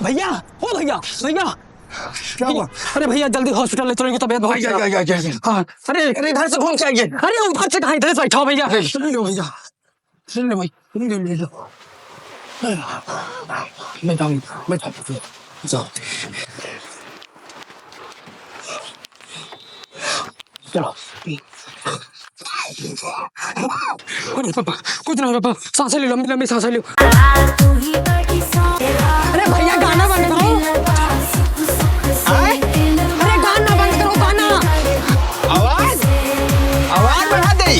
भैया, ओ भैया, भैया क्या हुआ? अरे भैया जल्दी हॉस्पिटल ले चलेंगे, तबीयत बहुत हाँ, अरे अरे इधर से घूम के आइए। अरे उधर से कहाँ, इधर से बैठा भैया। सुन लो भैया, सुन लो भाई, ले लो। मैं जाओ चलो। अरे पापा कुछ ना पापा, सांसें ले लो, लंबी लंबी सांसें लो। अरे भैया गाना बंद करो। अरे गाना बंद करो, गाना। आवाज आवाज बढ़ा दे।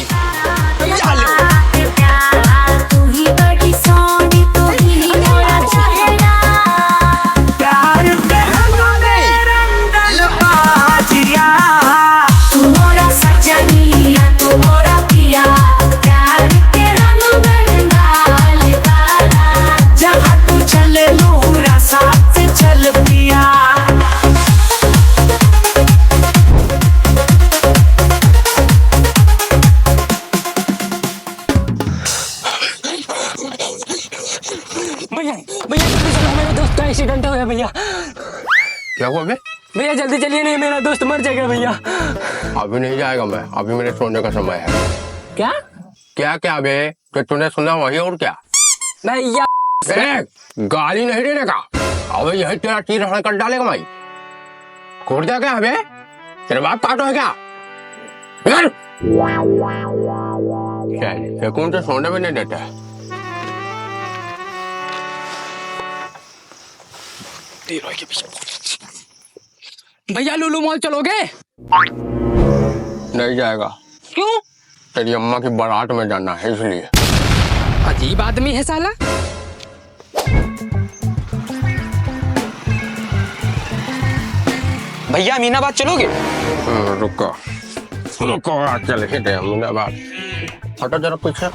भैया भैया जल्दी चलो, मेरे दोस्त का एक्सीडेंट हो गया भैया। क्या हुआ बे? भैया जल्दी चलिए, नहीं मेरा दोस्त मर जाएगा भैया। अभी नहीं जाएगा मैं, अभी मेरे सोने का समय है। क्या क्या क्या बे? तो तूने सुना वही और क्या? भैया? गाली नहीं देने का। अबे यही तेरा तीर हड़ कर डालेगा भाई। खोड़ दिया क्या बे? तेरे बाप काटो है क्या? कौन से सोने में नहीं देता है? भैया लुलु मॉल चलोगे? नहीं जाएगा। क्यों? तेरी अम्मा की बारात में जाना है इसलिए। अजीब आदमी है साला। भैया अमीनाबाद चलोगे? रुको रुको, चल हिट है अमीनाबाद। हटो जरा पीछे।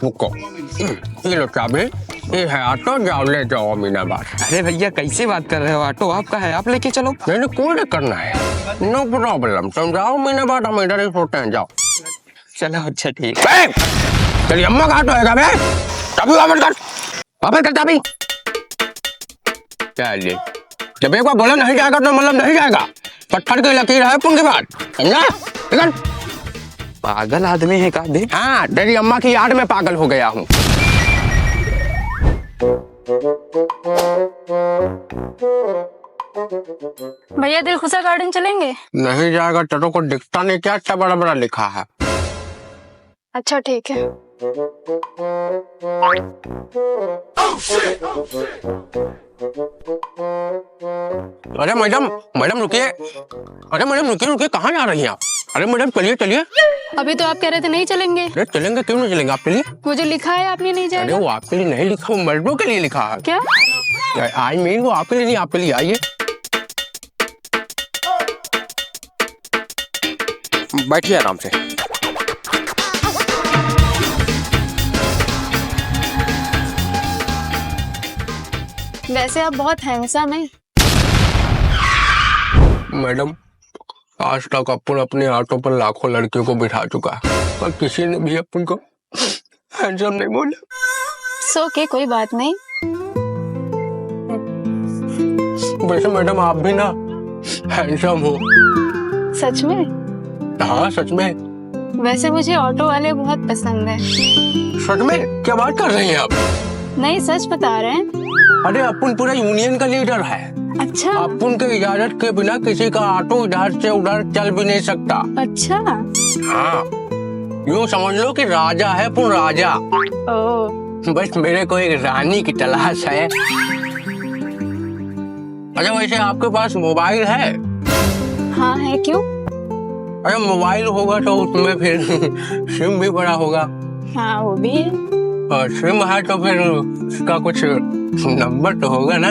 रुको, ये लो चाबी, ये है ऑटो, जाओ ले जाओ अमीनाबाद। अरे भैया कैसे बात कर रहे हो, ऑटो आपका है, आप लेके चलो। नहीं कोई करना है, नो प्रॉब्लम। तुम जाओ अमीनाबाद, हम इधर ही सोते हैं, जाओ। चलो अच्छा ठीक है। तेरी अम्मा का ऑटो है बे? चाबी वापस कर चाबी। चलिए, जब एक बार बोला नहीं जाएगा तो मतलब नहीं जाएगा। पत्थर की लकीर है पुन के बाद, समझा? पागल आदमी है का देख। हाँ, तेरी अम्मा की याद में पागल हो गया हूँ। भैया दिलखुशा गार्डन चलेंगे? नहीं जाएगा, तेरे को दिखता नहीं क्या इतना बड़ा बड़ा लिखा है? अच्छा ठीक है। अरे मैडम मैडम रुकिए, अरे मैडम रुकिए रुकिए, कहाँ जा रही हैं आप? अरे मैडम चलिए चलिए। अभी तो आप कह रहे थे नहीं चलेंगे। अरे चलेंगे, क्यों नहीं चलेंगे आपके लिए? वो जो लिखा है आपने नहीं अरे जाएगा। वो आपके लिए नहीं लिखा, वो मर्दों के लिए लिखा है। क्या? आई मीन वो आपके लिए नहीं, आपके लिए। आइए बैठिए आराम से। वैसे आप बहुत हैंडसम हैं। मैडम आज तक अपन अपने ऑटो पर लाखों लड़कियों को बिठा चुका है, पर किसी ने भी अपन को हैंडसम नहीं बोला। सो के कोई बात नहीं। वैसे मैडम आप भी ना हैंडसम हो। सच में? हाँ सच में। वैसे मुझे ऑटो वाले बहुत पसंद है। सच में? क्या बात कर रही हैं आप? नहीं सच बता रहे हैं। अरे अपन पूरा यूनियन का लीडर है। अच्छा अपन के इजाजत के बिना किसी का ऑटो इधर से उधर चल भी नहीं सकता। अच्छा। हाँ, यूँ समझ लो कि राजा है अपन राजा। ओ बस मेरे को एक रानी की तलाश है। अच्छा वैसे आपके पास मोबाइल है? हाँ है, क्यों? अरे मोबाइल होगा तो उसमें फिर सिम भी पड़ा होगा। हाँ वो भी है। और सिम है तो फिर उसका कुछ नंबर तो होगा ना?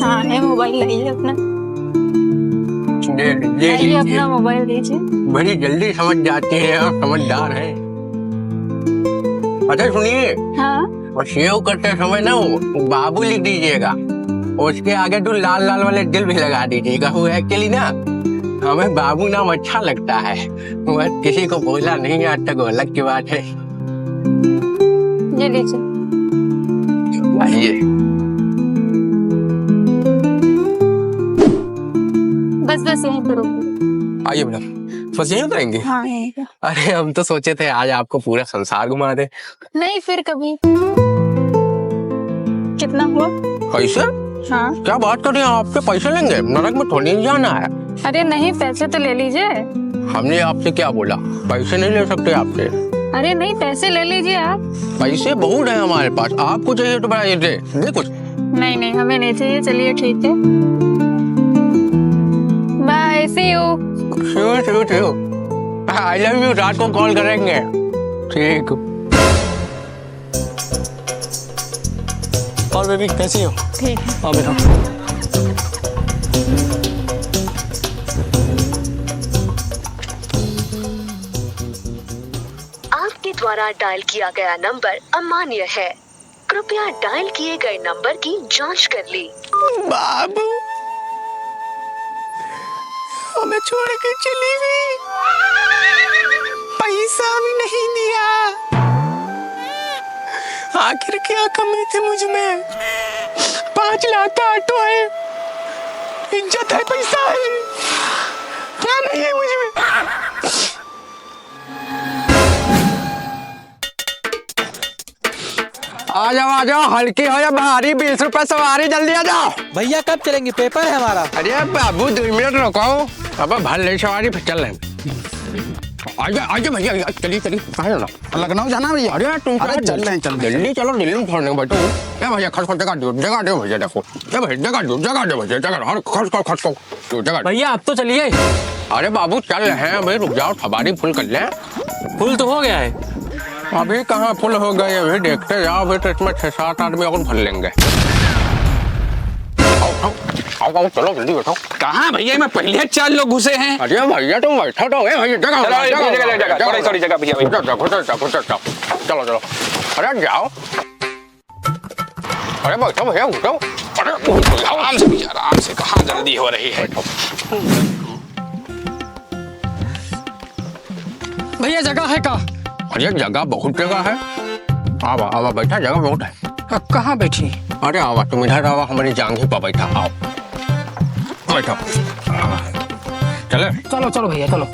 हाँ है, मोबाइल लाइए अपना। ये अपना मोबाइल दीजिए। बड़ी जल्दी समझ जाते हैं और समझदार है। अच्छा सुनिए, हाँ और सेव करते समय ना वो बाबू लिख दीजिएगा, उसके आगे तो लाल लाल वाले दिल भी लगा दीजिएगा। वो एक्चुअली ना हमें बाबू नाम अच्छा लगता है, बस किसी को बोला नहीं आज तक, अलग की बात है। ये लीजिए। आइए। बस बस यहीं पे रुक। आइए मैडम, बस यहीं उतरेंगे? हाँ यहीं पे। अरे हम तो सोचे थे आज आपको पूरा संसार घुमा दे। नहीं फिर कभी। कितना हुआ? पैसे? हाँ। क्या बात कर रहे हैं, आपके पैसे लेंगे? नरक में थोड़ी नहीं जाना है। अरे नहीं, पैसे तो ले लीजिए। हमने आपसे क्या बोला, पैसे नहीं ले सकते आपसे। अरे नहीं, पैसे ले लीजिए आप। पैसे बहुत है हमारे पास, आपको चाहिए तो बड़ा ये दे कुछ। नहीं नहीं, हमें नहीं चाहिए। चलिए ठीक है, bye, see you. Sure I love you. रात को कॉल करेंगे। ठीक। और बेबी कैसी हो? ठीक है। हाँ बेटा। आपके द्वारा डायल किया गया नंबर अमान्य है, कृपया डायल किए गए नंबर की जांच कर ली। बाबू हमें छोड़ के चली गई, पैसा भी नहीं दिया। आखिर क्या कमी थी मुझ में? 5 लाख का ऑटो है, इज्जत है, पैसा है, क्या नहीं है मुझ में? आ जाओ, हल्की हो या भारी, 20 रुपए सवारी, जल्दी आ जाओ। भैया कब चलेंगे, पेपर है हमारा। अरे बाबू 2 मिनट रुको, अब भर ले सवारी, फिर चल रहे। आइए भैया, चलिए आइए ना। लखनऊ जाना भैया? अरे तुम चल रहे हैं। दिल्ली चलो, दिल्ली में छोड़ने को बैठो। ये भैया खर्च जगह दो भैया, देखो ये भैया जगह दो भैया, जगह खर्च को जगह। भैया आप तो चलिए। अरे बाबू चल रहे हैं, अभी रुक जाओ, सवारी फुल कर ले। फुल तो हो गया है। अभी कहाँ फुल हो गए, अभी देखते जाओ, अभी तो इसमें 6-7 आदमी और भर लेंगे। आओ चलो जल्दी बैठो। कहाँ भैया, मैं पहले 4 लोग घुसे हैं। अरे भैया तुम बैठो तो, भैया जगह जगह भैया, चलो अरे जाओ, अरे बैठो भैया, उठो। अरे आराम से भैया, आराम से, कहाँ जल्दी हो रही है। भैया जगह है का? अरे जगह बहुत जगह है, आवा बैठा, जगह बहुत है। कहाँ बैठी? अरे आवा, तुम इधर आवा, हमारी जांघी पर बैठा, आओ बैठो। चले चलो भैया चलो।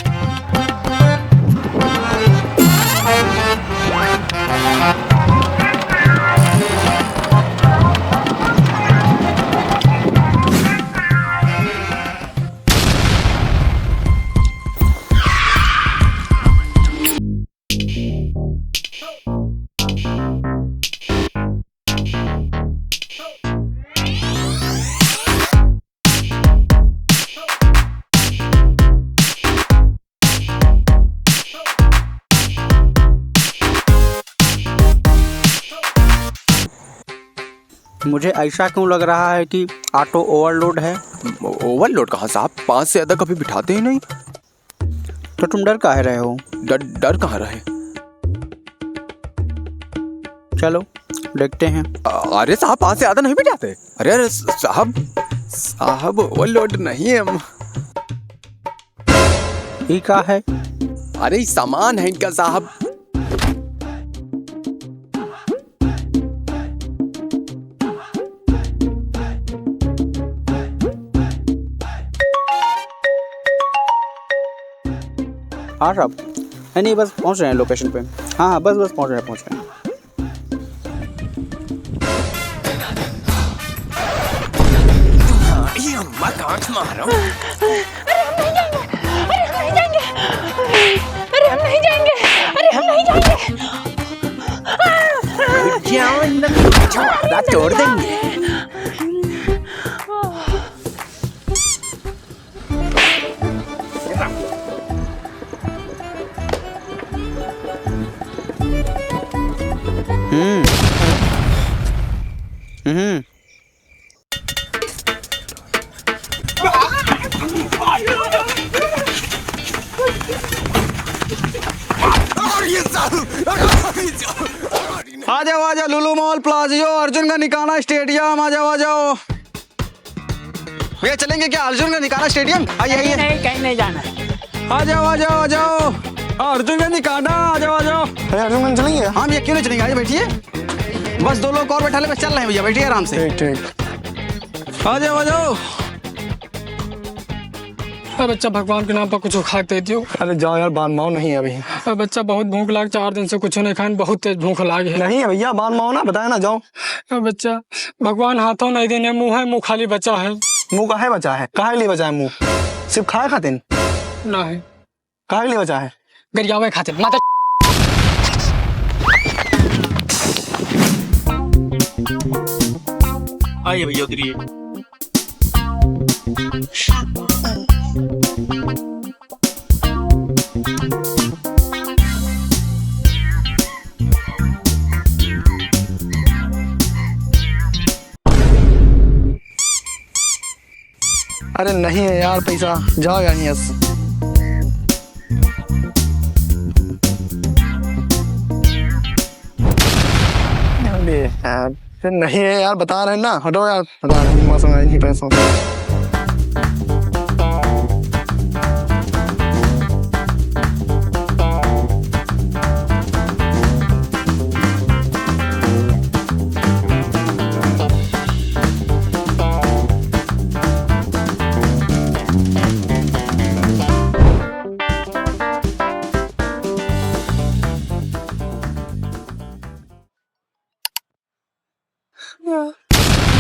मुझे ऐसा क्यों लग रहा है कि ऑटो ओवरलोड है। ओवरलोड कहाँ साहब, 5 से ज्यादा कभी बिठाते ही नहीं। तो तुम डर काहे रहे हो? डर कहाँ रहे? चलो देखते हैं। अरे साहब 5 से ज्यादा नहीं बिठाते। अरे साहब ओवरलोड नहीं है हम। ये क्या है? अरे सामान है इनका साहब। हाँ साहब, नहीं बस पहुंच रहे हैं लोकेशन पे। हाँ बस पहुंच रहे हैं। मत आंख मारो। अरे हम नहीं जाएंगे। तोड़ देंगे। आ जाओ लुलु मॉल, प्लाजियो, अर्जुन का निकाना स्टेडियम, आ जाओ। भैया चलेंगे क्या अर्जुन का निकाना स्टेडियम? आइए। नहीं कहीं नहीं जाना है। आ जाओ। अर्जुन का निकाना, आ जाओ। अरे अर्जुन चलेंगे? हाँ भैया क्यों नहीं चलेंगे, आइए बैठिए। बस 2 लोग और बैठा ले, बस चल रहे हैं भैया, बैठिए आराम से। ठीक। आ जाओ आ जाओ। अरे बच्चा भगवान के नाम पर कुछ खा के दे दियो। अरे जाओ यार, बान माओ नहीं है अभी। अरे बच्चा बहुत भूख लाग, 4 दिन से कुछ नहीं खान, बहुत तेज भूख लाग है। नहीं है भैया, बान माओ ना, बताया ना, जाओ। अरे बच्चा भगवान हाथों नहीं देने, मुंह है, मुंह खाली बचा है। मुंह काहे बचा है? काहे लिए बचा है मुंह? सिर्फ खाए खातिर? ना है काहे लिए बचा है? गरियावे खाते माता। आइए भैया उतरिए। अरे नहीं है यार पैसा, जाओ यार यहाँ से। अरे यार नहीं है यार, बता रहे हैं ना, हटो यार, बता रहे हैं मौसम नहीं पैसों।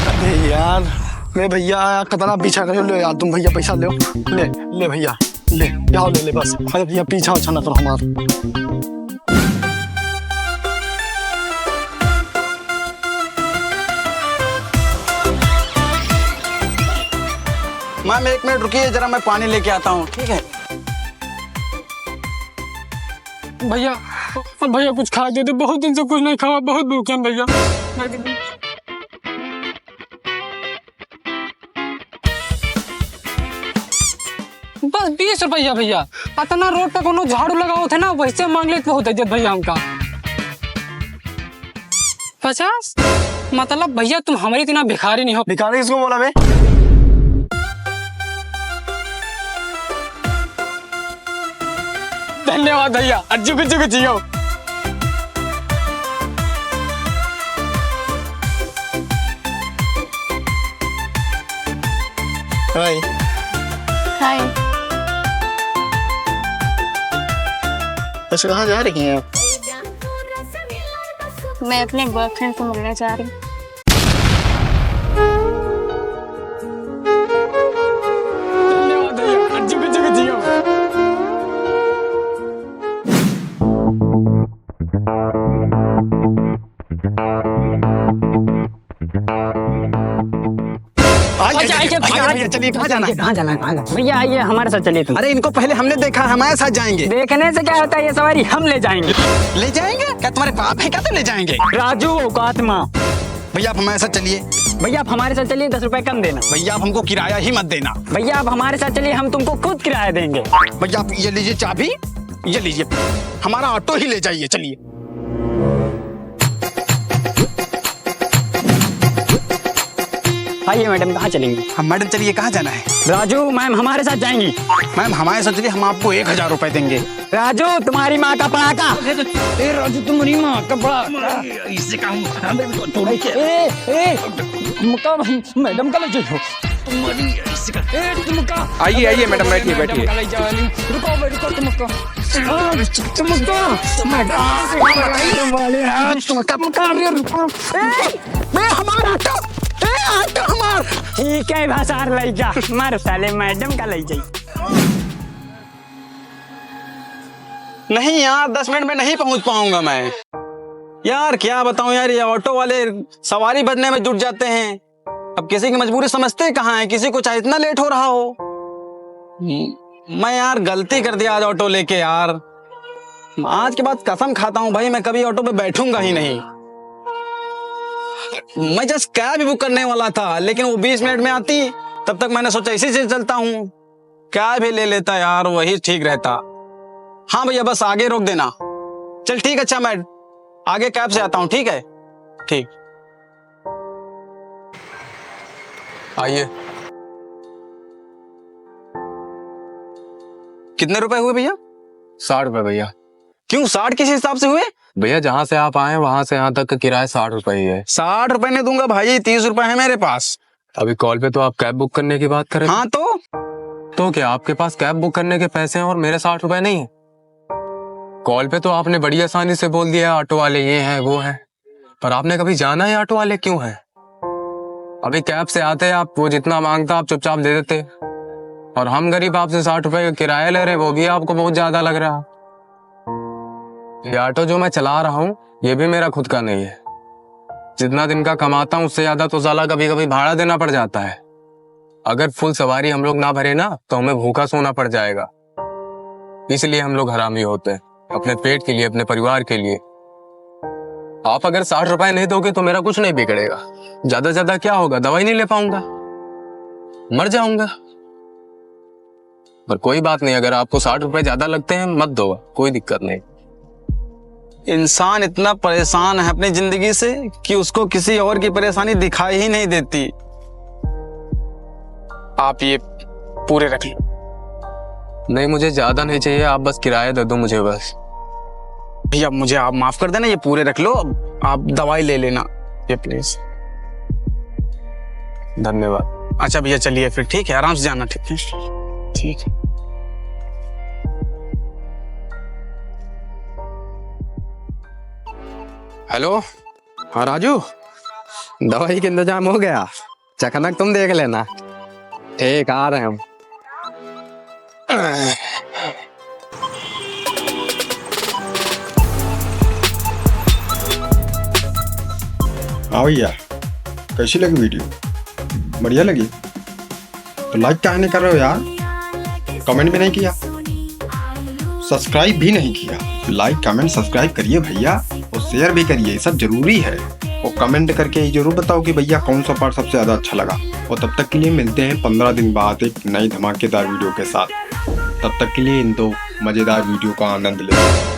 अरे यार मैं भैया कतना पीछा कर लो यार, तुम भैया पैसा ले ले ले भैया, ले जाओ ले ले बस। अरे भैया पीछा अच्छा ना करो हमारा। मैम 1 मिनट रुकिए जरा, मैं पानी लेके आता हूँ, ठीक है? भैया भैया कुछ खा दे दे, बहुत दिन से कुछ नहीं खावा, बहुत भूखे हैं भैया। बस 20 रुपया भैया, इतना रोड पे कोनो झाड़ू लगाओ थे ना, वैसे मांग लेते होते जब भैया हमका 50। मतलब भैया तुम हमारी इतना भिखारी नहीं हो। भिखारी किसको बोला बे? धन्यवाद भैया, जुग जुग जियो। हाय हाय। अच्छा कहाँ जा रही हैं आप? मैं अपने बॉयफ्रेंड को मिलने जा रही हूँ। धन्यवाद भैया, जुग जुग जियो। भैया चलिए, कहाँ जाना है? कहाँ जाना है? भैया आइए हमारे साथ चलिए तुम। अरे इनको पहले हमने देखा, हमारे साथ जाएंगे। देखने से क्या होता है, ये सवारी हम ले जाएंगे। ले जाएंगे? क्या तुम्हारे बाप है क्या तो ले जाएंगे? राजू औकात माँ। भैया आप हमारे साथ चलिए। भैया आप हमारे साथ चलिए, 10 रुपए कम देना। भैया आप हमको किराया ही मत देना। भैया आप हमारे साथ चलिए, हम तुमको खुद किराया देंगे। भैया आप ये लीजिए चाबी, ये लीजिए, हमारा ऑटो ही ले जाइए, चलिए। आइए मैडम, कहाँ चलेंगे? हम मैडम चलिए, कहाँ जाना है? राजू मैम हमारे साथ जाएंगी। मैम हमारे साथ चलिए, हम आपको 1000 रुपए देंगे। राजू तुम्हारी माँ का पड़ाका। राजू तुम्हारी माँ का बड़ा मैडम का ले जाओ। आइए आइए मैडम, बैठिए बैठिए। ठीक है भाषार लई जा, मार साले मैडम का लई जाई। नहीं यार 10 मिनट में नहीं पहुंच पाऊंगा मैं। यार क्या बताऊं यार, ये ऑटो वाले सवारी भरने में जुट जाते हैं। अब किसी की मजबूरी समझते कहाँ है, किसी को चाहे इतना लेट हो रहा हो। मैं यार गलती कर दिया आज ऑटो लेके यार। आज के बाद कसम खाता हूँ भाई, मैं कभी ऑटो पे बैठूंगा ही नहीं। मैं जस्ट कैब बुक करने वाला था, लेकिन वो 20 मिनट में आती, तब तक मैंने सोचा इसी से चलता हूँ, कैब ही ले लेता यार, वही ठीक रहता। हाँ भैया बस आगे रोक देना। चल ठीक, अच्छा मैं आगे कैब से आता हूँ, ठीक है? ठीक, आइए। कितने रुपए हुए भैया? 60 रुपए भैया। क्यों 60 किस हिसाब से हुए? भैया जहाँ से आप आए वहां से यहाँ तक का किराया 60 रुपए ही है। 60 रुपए नहीं दूंगा भाई, 30 रुपए है मेरे पास। अभी कॉल पे तो आप कैब बुक करने की बात कर रहे थे। हाँ तो क्या आपके पास कैब बुक करने के पैसे हैं और मेरे 60 रुपए नहीं है? कॉल पे तो आपने बड़ी आसानी से बोल दिया ऑटो वाले ये हैं वो हैं, पर आपने कभी जाना है ऑटो वाले क्यों हैं? अभी कैब से आते आप, वो जितना मांगता आप चुपचाप दे देते, और हम गरीब आपसे 60 रुपए का किराया ले रहे हैं, वो भी आपको बहुत ज्यादा लग रहा। ये ऑटो जो मैं चला रहा हूँ ये भी मेरा खुद का नहीं है। जितना दिन का कमाता हूँ उससे ज्यादा तो साला कभी कभी भाड़ा देना पड़ जाता है। अगर फुल सवारी हम लोग ना भरे ना तो हमें भूखा सोना पड़ जाएगा। इसलिए हम लोग हरामी होते हैं, अपने पेट के लिए, अपने परिवार के लिए। आप अगर 60 रुपए नहीं दोगे तो मेरा कुछ नहीं बिगड़ेगा। ज्यादा ज्यादा क्या होगा, दवाई नहीं ले पाऊंगा, मर जाऊंगा। पर कोई बात नहीं, अगर आपको 60 रुपए ज्यादा लगते हैं मत दो, कोई दिक्कत नहीं। इंसान इतना परेशान है अपनी जिंदगी से कि उसको किसी और की परेशानी दिखाई ही नहीं देती। आप ये पूरे रख लो। नहीं मुझे ज्यादा नहीं चाहिए, आप बस किराया दे दो मुझे बस। भैया मुझे आप माफ कर देना, ये पूरे रख लो, आप दवाई ले लेना ये प्लीज। धन्यवाद। अच्छा भैया चलिए फिर, ठीक है, आराम से जाना। ठीक है, ठीक है। हेलो, हाँ राजू, दवाई का इंतजाम हो गया? चकनक तुम देख लेना। ठीक, आ रहे हैं हम। हाँ भैया, कैसी लगी वीडियो? बढ़िया लगी? तो लाइक काहे नहीं कर रहे हो यार? कमेंट भी नहीं किया, सब्सक्राइब भी नहीं किया। लाइक कमेंट सब्सक्राइब करिए भैया, और शेयर भी करिए, ये सब जरूरी है। और कमेंट करके ये जरूर बताओ कि भैया कौन सा पार्ट सबसे ज़्यादा अच्छा लगा। और तब तक के लिए मिलते हैं 15 दिन बाद एक नई धमाकेदार वीडियो के साथ। तब तक के लिए इन दो मज़ेदार वीडियो का आनंद लें।